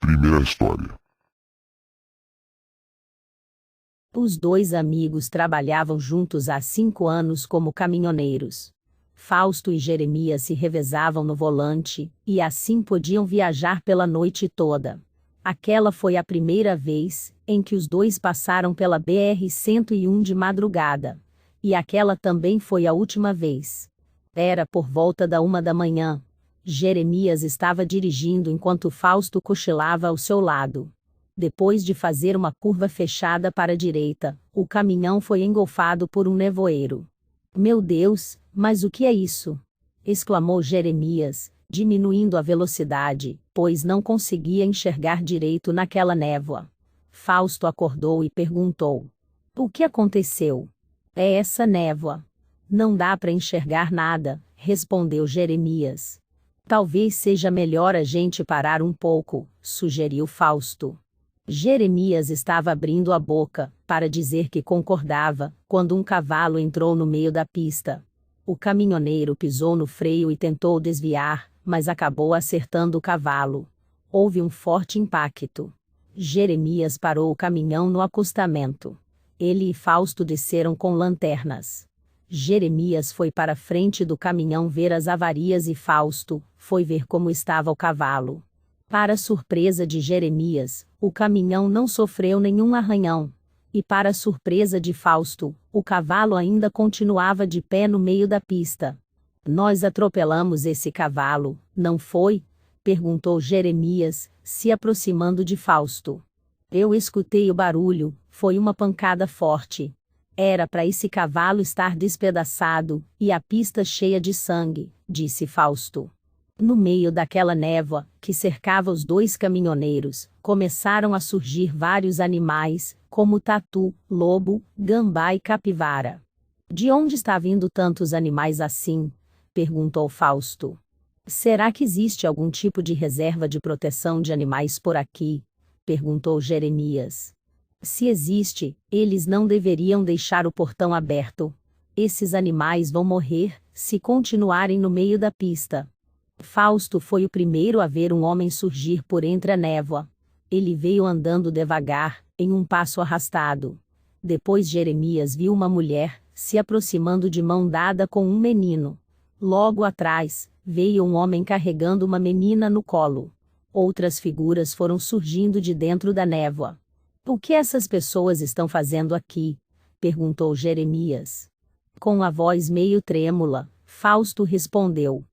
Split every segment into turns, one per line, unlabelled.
Primeira história.
Os dois amigos trabalhavam juntos há 5 anos como caminhoneiros. Fausto e Jeremias se revezavam no volante, e assim podiam viajar pela noite toda. Aquela foi a primeira vez em que os dois passaram pela BR-101 de madrugada. E aquela também foi a última vez. Era por volta da 1 da manhã. Jeremias estava dirigindo enquanto Fausto cochilava ao seu lado. Depois de fazer uma curva fechada para a direita, o caminhão foi engolfado por um nevoeiro. "Meu Deus, mas o que é isso?" exclamou Jeremias, diminuindo a velocidade, pois não conseguia enxergar direito naquela névoa. Fausto acordou e perguntou: "O que aconteceu?" "É essa névoa. Não dá para enxergar nada", respondeu Jeremias. "Talvez seja melhor a gente parar um pouco", sugeriu Fausto. Jeremias estava abrindo a boca para dizer que concordava, quando um cavalo entrou no meio da pista. O caminhoneiro pisou no freio e tentou desviar, mas acabou acertando o cavalo. Houve um forte impacto. Jeremias parou o caminhão no acostamento. Ele e Fausto desceram com lanternas. Jeremias foi para a frente do caminhão ver as avarias e Fausto foi ver como estava o cavalo. Para surpresa de Jeremias, o caminhão não sofreu nenhum arranhão. E para surpresa de Fausto, o cavalo ainda continuava de pé no meio da pista. "Nós atropelamos esse cavalo, não foi?" perguntou Jeremias, se aproximando de Fausto. "Eu escutei o barulho, foi uma pancada forte. Era para esse cavalo estar despedaçado, e a pista cheia de sangue", disse Fausto. No meio daquela névoa, que cercava os dois caminhoneiros, começaram a surgir vários animais, como tatu, lobo, gambá e capivara. "De onde está vindo tantos animais assim?" perguntou Fausto. "Será que existe algum tipo de reserva de proteção de animais por aqui?" perguntou Jeremias. "Se existe, eles não deveriam deixar o portão aberto. Esses animais vão morrer, se continuarem no meio da pista." Fausto foi o primeiro a ver um homem surgir por entre a névoa. Ele veio andando devagar, em um passo arrastado. Depois Jeremias viu uma mulher, se aproximando de mão dada com um menino. Logo atrás, veio um homem carregando uma menina no colo. Outras figuras foram surgindo de dentro da névoa. "O que essas pessoas estão fazendo aqui?" perguntou Jeremias. Com a voz meio trêmula, Fausto respondeu: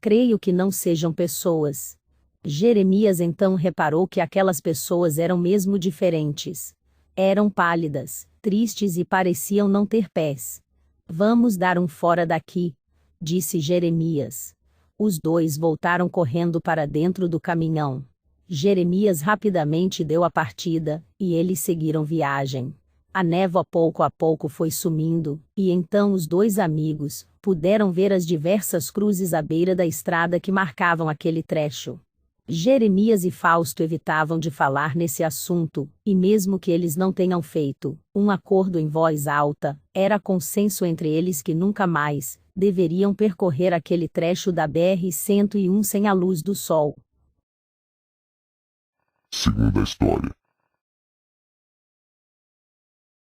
"Creio que não sejam pessoas." Jeremias então reparou que aquelas pessoas eram mesmo diferentes. Eram pálidas, tristes e pareciam não ter pés. "Vamos dar um fora daqui", disse Jeremias. Os dois voltaram correndo para dentro do caminhão. Jeremias rapidamente deu a partida, e eles seguiram viagem. A névoa pouco a pouco foi sumindo, e então os dois amigos puderam ver as diversas cruzes à beira da estrada que marcavam aquele trecho. Jeremias e Fausto evitavam de falar nesse assunto, e mesmo que eles não tenham feito um acordo em voz alta, era consenso entre eles que nunca mais deveriam percorrer aquele trecho da BR-101 sem a luz do sol.
Segunda história.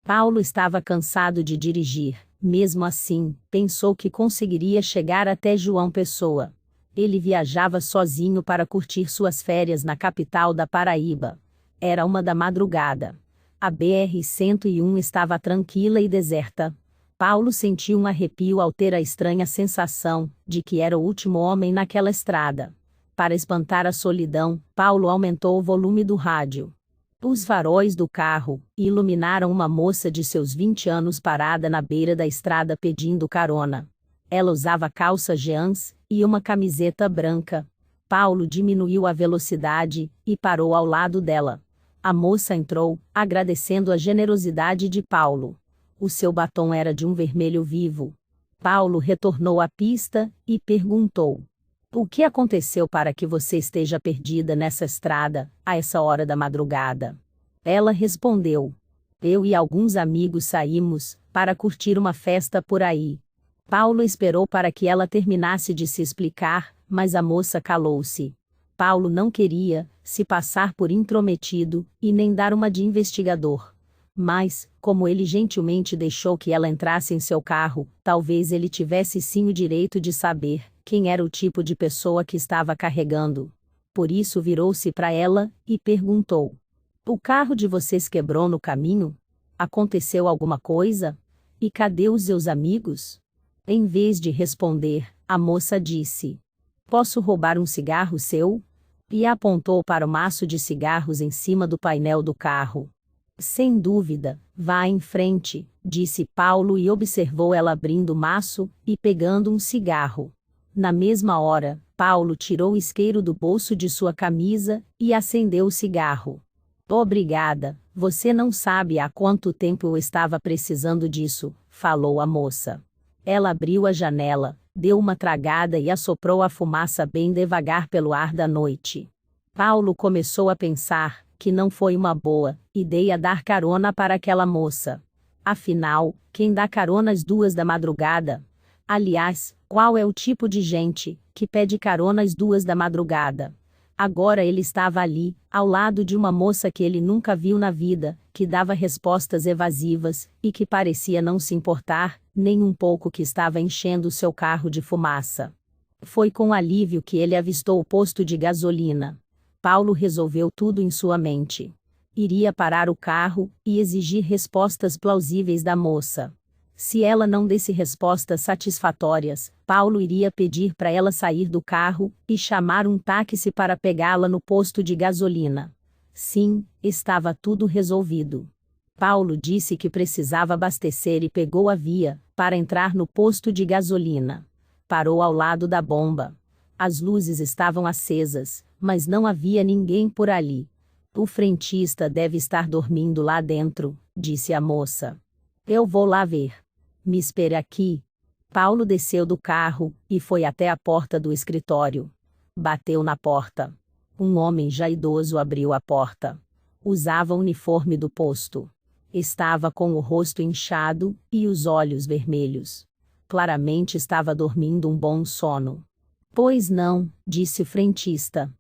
Paulo estava cansado de dirigir. Mesmo assim, pensou que conseguiria chegar até João Pessoa. Ele viajava sozinho para curtir suas férias na capital da Paraíba. Era 1 da madrugada. A BR-101 estava tranquila e deserta. Paulo sentiu um arrepio ao ter a estranha sensação de que era o último homem naquela estrada. Para espantar a solidão, Paulo aumentou o volume do rádio. Os faróis do carro iluminaram uma moça de seus 20 anos parada na beira da estrada pedindo carona. Ela usava calça jeans e uma camiseta branca. Paulo diminuiu a velocidade e parou ao lado dela. A moça entrou, agradecendo a generosidade de Paulo. O seu batom era de um vermelho vivo. Paulo retornou à pista e perguntou: "O que aconteceu para que você esteja perdida nessa estrada, a essa hora da madrugada?" Ela respondeu: "Eu e alguns amigos saímos para curtir uma festa por aí." Paulo esperou para que ela terminasse de se explicar, mas a moça calou-se. Paulo não queria se passar por intrometido e nem dar uma de investigador. Mas, como ele gentilmente deixou que ela entrasse em seu carro, talvez ele tivesse sim o direito de saber quem era o tipo de pessoa que estava carregando. Por isso virou-se para ela e perguntou: "O carro de vocês quebrou no caminho? Aconteceu alguma coisa? E cadê os seus amigos?" Em vez de responder, a moça disse: "Posso roubar um cigarro seu?" E apontou para o maço de cigarros em cima do painel do carro. "Sem dúvida, vá em frente", disse Paulo e observou ela abrindo o maço e pegando um cigarro. Na mesma hora, Paulo tirou o isqueiro do bolso de sua camisa e acendeu o cigarro. "Obrigada, você não sabe há quanto tempo eu estava precisando disso", falou a moça. Ela abriu a janela, deu uma tragada e assoprou a fumaça bem devagar pelo ar da noite. Paulo começou a pensar que não foi uma boa ideia dar carona para aquela moça. Afinal, quem dá carona às 2 da madrugada? Aliás, qual é o tipo de gente que pede carona às 2 da madrugada? Agora ele estava ali, ao lado de uma moça que ele nunca viu na vida, que dava respostas evasivas, e que parecia não se importar, nem um pouco, que estava enchendo seu carro de fumaça. Foi com alívio que ele avistou o posto de gasolina. Paulo resolveu tudo em sua mente. Iria parar o carro e exigir respostas plausíveis da moça. Se ela não desse respostas satisfatórias, Paulo iria pedir para ela sair do carro e chamar um táxi para pegá-la no posto de gasolina. Sim, estava tudo resolvido. Paulo disse que precisava abastecer e pegou a via para entrar no posto de gasolina. Parou ao lado da bomba. As luzes estavam acesas, mas não havia ninguém por ali. "O frentista deve estar dormindo lá dentro", disse a moça. "Eu vou lá ver. Me espere aqui." Paulo desceu do carro e foi até a porta do escritório. Bateu na porta. Um homem já idoso abriu a porta. Usava o uniforme do posto. Estava com o rosto inchado e os olhos vermelhos. Claramente estava dormindo um bom sono. "Pois não", disse o frentista.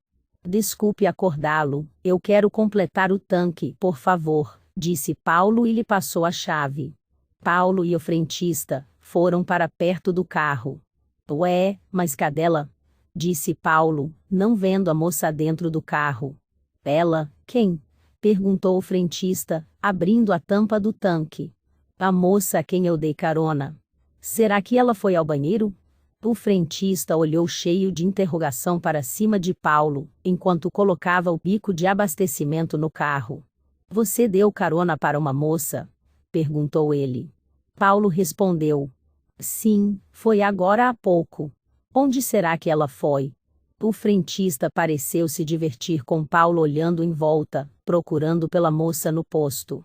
"Desculpe acordá-lo, eu quero completar o tanque, por favor", disse Paulo e lhe passou a chave. Paulo e o frentista foram para perto do carro. "Ué, mas cadê ela?", disse Paulo, não vendo a moça dentro do carro. "Ela, quem?", perguntou o frentista, abrindo a tampa do tanque. "A moça a quem eu dei carona." "Será que ela foi ao banheiro?" O frentista olhou cheio de interrogação para cima de Paulo, enquanto colocava o bico de abastecimento no carro. "Você deu carona para uma moça?", perguntou ele. Paulo respondeu: "Sim, foi agora há pouco." "Onde será que ela foi?" O frentista pareceu se divertir com Paulo olhando em volta, procurando pela moça no posto.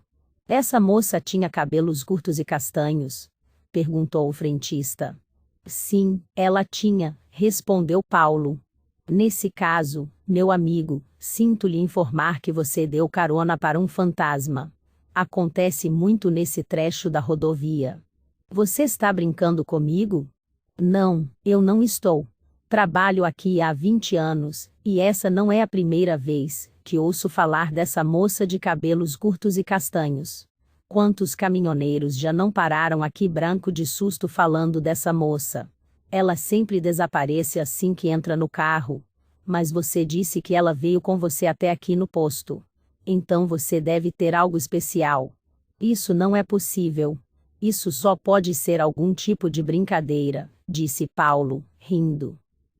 "Essa moça tinha cabelos curtos e castanhos?", perguntou o frentista. "Sim, ela tinha", respondeu Paulo. "Nesse caso, meu amigo, sinto lhe informar que você deu carona para um fantasma. Acontece muito nesse trecho da rodovia." "Você está brincando comigo?" "Não, eu não estou. Trabalho aqui há 20 anos, e essa não é a primeira vez que ouço falar dessa moça de cabelos curtos e castanhos. Quantos caminhoneiros já não pararam aqui branco de susto falando dessa moça? Ela sempre desaparece assim que entra no carro. Mas você disse que ela veio com você até aqui no posto. Então você deve ter algo especial." "Isso não é possível. Isso só pode ser algum tipo de brincadeira", disse Paulo, rindo.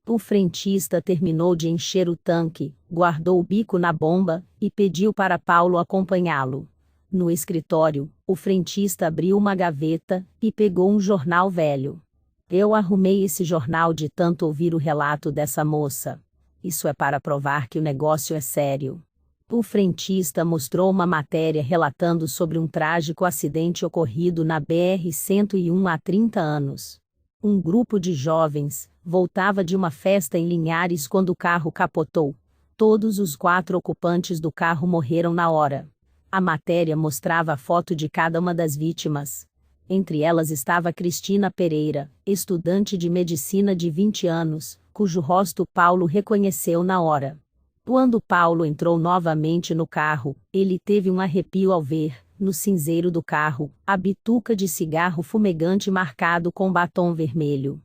O frentista terminou de encher o tanque, guardou o bico na bomba e pediu para Paulo acompanhá-lo. No escritório, o frentista abriu uma gaveta e pegou um jornal velho. "Eu arrumei esse jornal de tanto ouvir o relato dessa moça. Isso é para provar que o negócio é sério." O frentista mostrou uma matéria relatando sobre um trágico acidente ocorrido na BR-101 há 30 anos. Um grupo de jovens voltava de uma festa em Linhares quando o carro capotou. Todos os 4 ocupantes do carro morreram na hora. A matéria mostrava a foto de cada uma das vítimas. Entre elas estava Cristina Pereira, estudante de medicina de 20 anos, cujo rosto Paulo reconheceu na hora. Quando Paulo entrou novamente no carro, ele teve um arrepio ao ver, no cinzeiro do carro, a bituca de cigarro fumegante marcado com batom vermelho.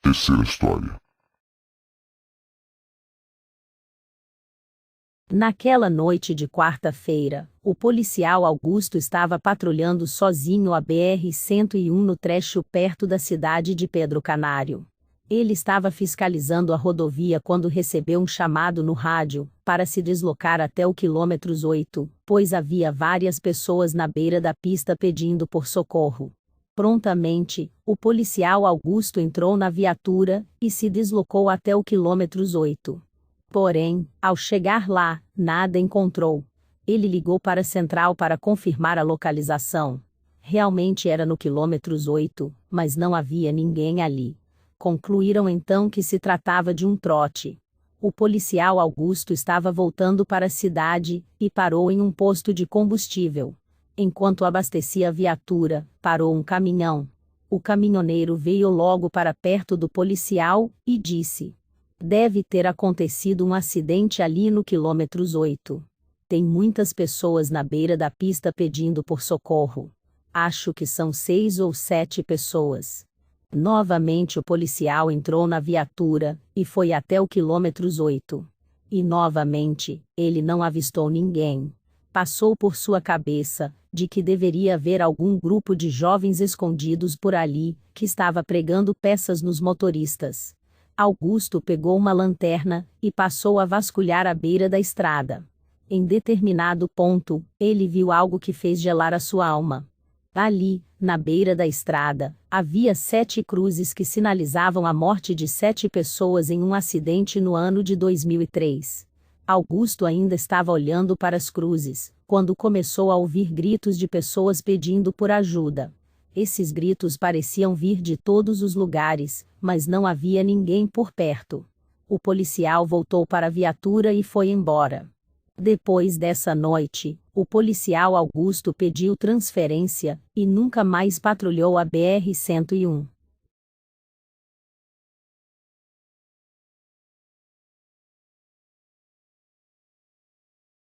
Terceira história.
Naquela noite de quarta-feira, o policial Augusto estava patrulhando sozinho a BR-101 no trecho perto da cidade de Pedro Canário. Ele estava fiscalizando a rodovia quando recebeu um chamado no rádio, para se deslocar até o quilômetro 8, pois havia várias pessoas na beira da pista pedindo por socorro. Prontamente, o policial Augusto entrou na viatura, e se deslocou até o quilômetro 8. Porém, ao chegar lá, nada encontrou. Ele ligou para a central para confirmar a localização. Realmente era no quilômetro 8, mas não havia ninguém ali. Concluíram então que se tratava de um trote. O policial Augusto estava voltando para a cidade, e parou em um posto de combustível. Enquanto abastecia a viatura, parou um caminhão. O caminhoneiro veio logo para perto do policial, e disse: "Deve ter acontecido um acidente ali no quilômetro 8. Tem muitas pessoas na beira da pista pedindo por socorro. Acho que são 6 ou 7 pessoas." Novamente o policial entrou na viatura, e foi até o quilômetro 8. E novamente, ele não avistou ninguém. Passou por sua cabeça, de que deveria haver algum grupo de jovens escondidos por ali, que estava pregando peças nos motoristas. Augusto pegou uma lanterna, e passou a vasculhar a beira da estrada. Em determinado ponto, ele viu algo que fez gelar a sua alma. Ali, na beira da estrada, havia 7 cruzes que sinalizavam a morte de 7 pessoas em um acidente no ano de 2003. Augusto ainda estava olhando para as cruzes, quando começou a ouvir gritos de pessoas pedindo por ajuda. Esses gritos pareciam vir de todos os lugares, mas não havia ninguém por perto. O policial voltou para a viatura e foi embora. Depois dessa noite, o policial Augusto pediu transferência, e nunca mais patrulhou a BR-101.